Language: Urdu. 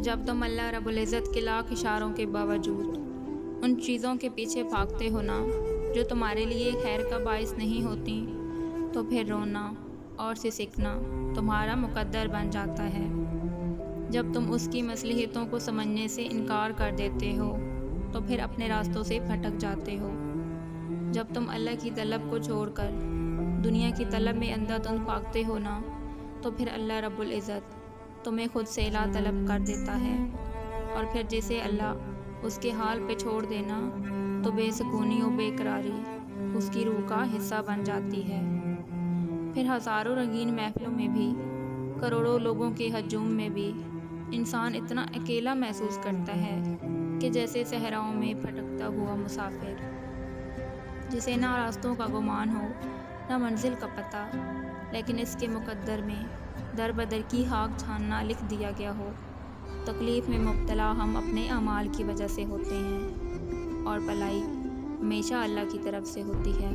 جب تم اللہ رب العزت کے لاکھ اشاروں کے باوجود ان چیزوں کے پیچھے بھاگتے ہو نا جو تمہارے لیے خیر کا باعث نہیں ہوتی، تو پھر رونا اور سسکنا تمہارا مقدر بن جاتا ہے۔ جب تم اس کی مصلحتوں کو سمجھنے سے انکار کر دیتے ہو تو پھر اپنے راستوں سے بھٹک جاتے ہو۔ جب تم اللہ کی طلب کو چھوڑ کر دنیا کی طلب میں اندھا دھند بھاگتے ہو نا تو پھر اللہ رب العزت تمہیں خود سے لا طلب کر دیتا ہے، اور پھر جسے اللہ اس کے حال پہ چھوڑ دینا تو بے سکونی و بے قراری اس کی روح کا حصہ بن جاتی ہے۔ پھر ہزاروں رنگین محفلوں میں بھی، کروڑوں لوگوں کے ہجوم میں بھی انسان اتنا اکیلا محسوس کرتا ہے کہ جیسے صحراؤں میں بھٹکتا ہوا مسافر، جسے نہ راستوں کا گمان ہو نہ منزل کا پتہ، لیکن اس کے مقدر میں در بدر کی ہاک چھاننا لکھ دیا گیا ہو۔ تکلیف میں مبتلا ہم اپنے اعمال کی وجہ سے ہوتے ہیں، اور بھلائی ہمیشہ اللہ کی طرف سے ہوتی ہے۔